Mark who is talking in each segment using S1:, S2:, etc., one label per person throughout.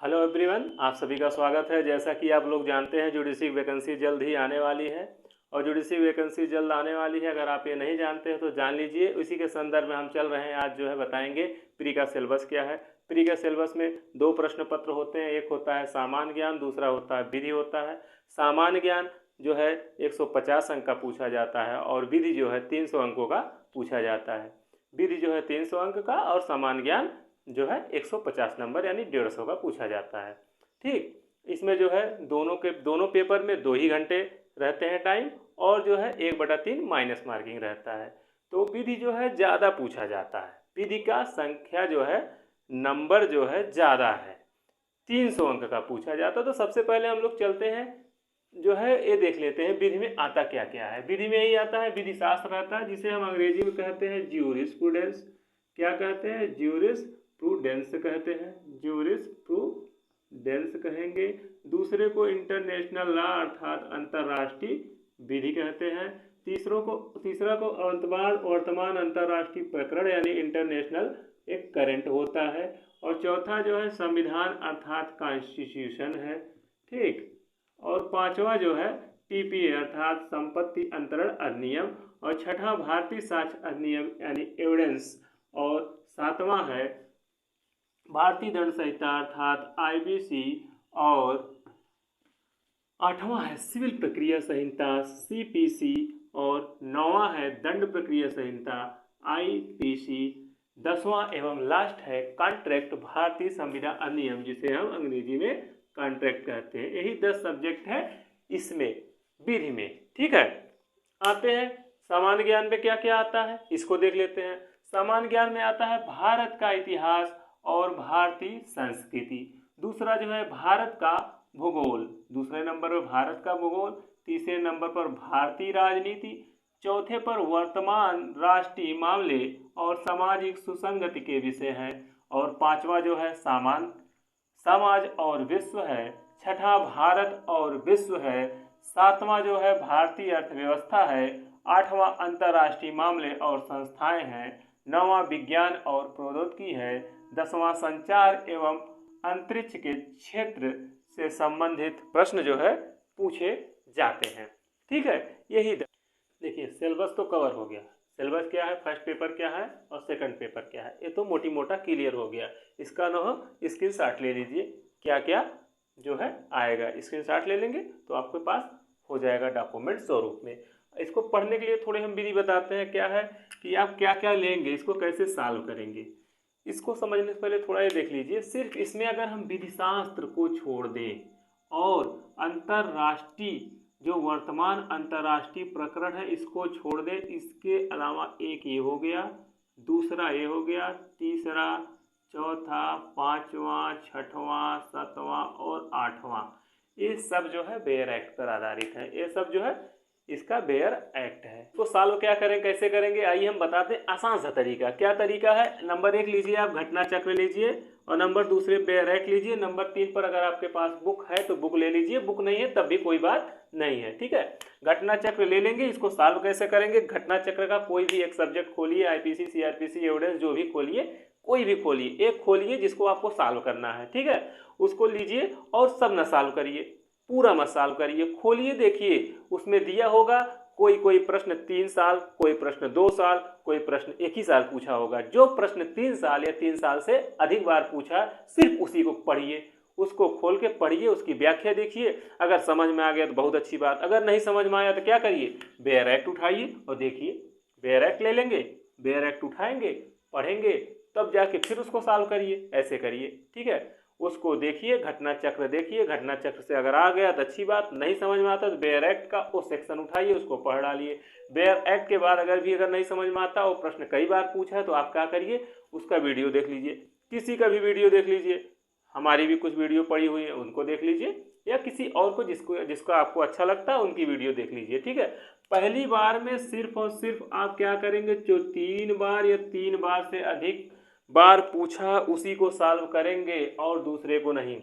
S1: Hello everyone, आप सभी का स्वागत है। जैसा कि आप लोग जानते हैं, जुडिशरी वैकेंसी जल्द ही आने वाली है और जुडिशरी वैकेंसी जल्द आने वाली है। अगर आप ये नहीं जानते हैं तो जान लीजिए। उसी के संदर्भ में हम चल रहे हैं। आज जो है बताएंगे प्री का सिलेबस क्या है। प्री का सिलेबस में दो प्रश्न पत्र होते हैं, एक होता है सामान्य ज्ञान, दूसरा होता है विधि होता है। सामान्य ज्ञान जो है 150 अंक का पूछा जाता है और विधि जो है 300 अंकों का पूछा जाता है। विधि जो है 300 अंक का और सामान्य ज्ञान जो है 150 नंबर यानी 150 का पूछा जाता है। ठीक, इसमें जो है दोनों पेपर में 2 ही घंटे रहते हैं टाइम और जो है 1/3 माइनस मार्किंग रहता है। तो विधि जो है ज़्यादा पूछा जाता है। विधि का संख्या जो है नंबर जो है ज़्यादा है, 300 अंक का पूछा जाता है। तो सबसे पहले हम लोग चलते हैं, जो है ये देख लेते हैं विधि में आता क्या क्या है। विधि में यही आता है, विधि शास्त्र रहता है, जिसे हम अंग्रेजी में कहते हैं ज्यूरिस्प्रूडेंस। क्या कहते हैं? ज्यूरिस्प्रूडेंस कहते हैं, ज्यूरिस्प्रूडेंस कहेंगे। दूसरे को इंटरनेशनल लॉ अर्थात अंतर्राष्ट्रीय विधि कहते हैं। तीसरा को वर्तमान अंतर्राष्ट्रीय प्रकरण यानी इंटरनेशनल एक करंट होता है। और चौथा जो है संविधान अर्थात कॉन्स्टिट्यूशन है। ठीक, और पांचवा जो है टीपीए अर्थात संपत्ति अंतरण अधिनियम। और छठा भारतीय साक्ष्य अधिनियम यानी एविडेंस। और सातवां है भारतीय दंड संहिता अर्थात आईबीसी। और आठवां है सिविल प्रक्रिया संहिता सीपीसी। और नौवां है दंड प्रक्रिया संहिता आईपीसी। 10वां एवं लास्ट है कॉन्ट्रैक्ट भारतीय संविदा अधिनियम, जिसे हम अंग्रेजी में कॉन्ट्रैक्ट कहते हैं। यही 10 सब्जेक्ट है इसमें विधि में। ठीक है, आते हैं सामान्य ज्ञान में क्या क्या आता है, इसको देख लेते हैं। सामान्य ज्ञान में आता है भारत का इतिहास और भारतीय संस्कृति। दूसरा जो है भारत का भूगोल, दूसरे नंबर पर भारत का भूगोल। तीसरे नंबर पर भारतीय राजनीति। चौथे पर वर्तमान राष्ट्रीय मामले और सामाजिक सुसंगति के विषय हैं। और पांचवा जो है समाज और विश्व है। छठा भारत और विश्व है। सातवां जो है भारतीय अर्थव्यवस्था है। आठवां अंतर्राष्ट्रीय मामले और संस्थाएं हैं। नौवां विज्ञान और प्रौद्योगिकी है। 10वां संचार एवं अंतरिक्ष के क्षेत्र से संबंधित प्रश्न जो है पूछे जाते हैं। ठीक है, यही देखिए सिलेबस तो कवर हो गया। सिलेबस क्या है, फर्स्ट पेपर क्या है और सेकंड पेपर क्या है, ये तो मोटी मोटा क्लियर हो गया। इसका ना स्क्रीनशॉट ले लीजिए, क्या क्या जो है आएगा स्क्रीनशॉट ले लेंगे तो आपके पास हो जाएगा डॉक्यूमेंट स्वरूप में। इसको पढ़ने के लिए थोड़े हम विधि बताते हैं, क्या है कि आप क्या क्या लेंगे, इसको कैसे सॉल्व करेंगे। इसको समझने से पहले थोड़ा ये देख लीजिए। सिर्फ इसमें अगर हम विधि शास्त्र को छोड़ दें और अंतर्राष्ट्रीय जो वर्तमान अंतर्राष्ट्रीय प्रकरण है इसको छोड़ दें, इसके अलावा एक ये हो गया, दूसरा ये हो गया, तीसरा, चौथा, पांचवा, छठवां, सातवां और आठवां, ये सब जो है बेयर एक्ट पर आधारित है। ये सब जो है इसका बेयर एक्ट है। तो सॉल्व क्या करें, कैसे करेंगे, आइए हम बताते हैं आसान सा तरीका। क्या तरीका है? नंबर 1 लीजिए आप, घटना चक्र लीजिए और नंबर 2 बेयर एक्ट लीजिए। नंबर 3 पर अगर आपके पास बुक है तो बुक ले लीजिए, बुक नहीं है तब भी कोई बात नहीं है। ठीक है, घटना चक्र ले लेंगे। इसको सॉल्व कैसे करेंगे? घटना चक्र का कोई भी एक सब्जेक्ट खोलिए, आईपीसी, सीआरपीसी, एविडेंस, जो भी खोलिए, कोई भी खोलिए, एक खोलिए जिसको आपको सॉल्व करना है। ठीक है, उसको लीजिए और सब न सॉल्व करिए, पूरा मत सॉल्व करिए, खोलिए, देखिए उसमें दिया होगा कोई प्रश्न 3 साल, कोई प्रश्न 2 साल, कोई प्रश्न 1 ही साल पूछा होगा। जो प्रश्न 3 साल या 3 साल से अधिक बार पूछा सिर्फ उसी को पढ़िए, उसको खोल के पढ़िए, उसकी व्याख्या देखिए। अगर समझ में आ गया तो बहुत अच्छी बात, अगर नहीं समझ में आया तो क्या करिए, बेयर एक्ट उठाइए और देखिए, बेयर एक्ट ले लेंगे, बेयर एक्ट उठाएंगे, पढ़ेंगे, तब जाके फिर उसको सॉल्व करिए, ऐसे करिए। ठीक है, उसको देखिए, घटना चक्र देखिए, घटना चक्र से अगर आ गया तो अच्छी बात, नहीं समझ में आता तो बेयर एक्ट का वो सेक्शन उठाइए, उसको पढ़ डालिए। बेयर एक्ट के बाद अगर नहीं समझ में आता, वो प्रश्न कई बार पूछा है तो आप क्या करिए, उसका वीडियो देख लीजिए, किसी का भी वीडियो देख लीजिए, हमारी भी कुछ वीडियो पड़ी हुई है उनको देख लीजिए, या किसी और को जिसका आपको अच्छा लगता है उनकी वीडियो देख लीजिए। ठीक है, पहली बार में सिर्फ और सिर्फ आप क्या करेंगे, जो 3 बार या 3 बार से अधिक बार पूछा उसी को सॉल्व करेंगे और दूसरे को नहीं।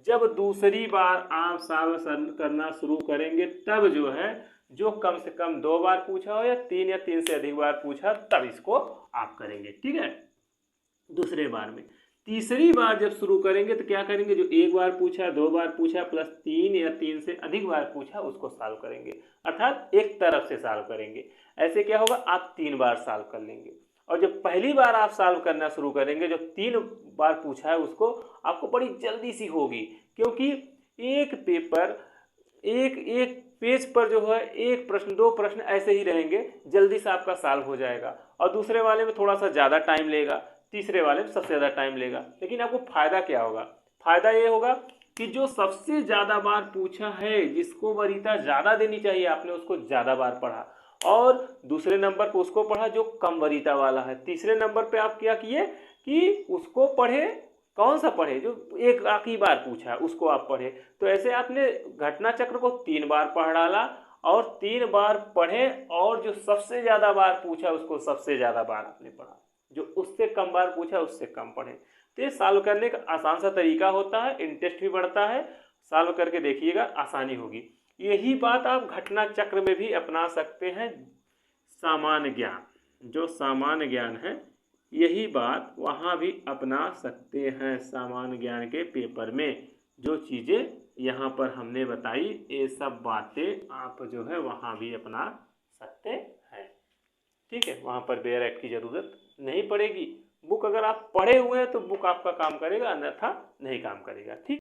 S1: जब दूसरी बार आप सॉल्व करना शुरू करेंगे तब जो है, जो कम से कम 2 बार पूछा हो या 3 से अधिक बार पूछा, तब इसको आप करेंगे। ठीक है, दूसरे बार में तीसरी बार जब शुरू करेंगे तो क्या करेंगे, जो एक बार पूछा, दो बार पूछा प्लस तीन या तीन से अधिक बार पूछा उसको सॉल्व करेंगे, अर्थात एक तरफ से सॉल्व करेंगे। ऐसे क्या होगा, आप 3 बार सॉल्व कर लेंगे। और जब पहली बार आप सॉल्व करना शुरू करेंगे, जो 3 बार पूछा है उसको आपको बड़ी जल्दी सी होगी, क्योंकि एक पेपर एक एक पेज पर जो है एक प्रश्न, दो प्रश्न ऐसे ही रहेंगे, जल्दी से आपका सॉल्व हो जाएगा। और दूसरे वाले में थोड़ा सा ज़्यादा टाइम लेगा, तीसरे वाले में सबसे ज़्यादा टाइम लेगा। लेकिन आपको फ़ायदा क्या होगा, फ़ायदा ये होगा कि जो सबसे ज़्यादा बार पूछा है, जिसको वरीयता ज़्यादा देनी चाहिए, आपने उसको ज़्यादा बार पढ़ा, और दूसरे नंबर पर उसको पढ़ा जो कम वरीयता वाला है। तीसरे नंबर पे आप क्या किए कि उसको पढ़े, कौन सा पढ़े, जो एक आखिरी बार पूछा उसको आप पढ़े। तो ऐसे आपने घटना चक्र को 3 बार पढ़ डाला और 3 बार पढ़े, और जो सबसे ज़्यादा बार पूछा उसको सबसे ज़्यादा बार आपने पढ़ा, जो उससे कम बार पूछा उससे कम पढ़े। तो ये सॉल्व करने का आसान सा तरीका होता है, इंटरेस्ट भी बढ़ता है। सॉल्व करके देखिएगा, आसानी होगी। यही बात आप घटना चक्र में भी अपना सकते हैं। सामान्य ज्ञान, जो सामान्य ज्ञान है, यही बात वहाँ भी अपना सकते हैं। सामान्य ज्ञान के पेपर में जो चीज़ें यहाँ पर हमने बताई, ये सब बातें आप जो है वहाँ भी अपना सकते हैं। ठीक है, वहाँ पर बेयर एक्ट की ज़रूरत नहीं पड़ेगी। बुक अगर आप पढ़े हुए हैं तो बुक आपका काम करेगा, अन्यथा नहीं काम करेगा। ठीक।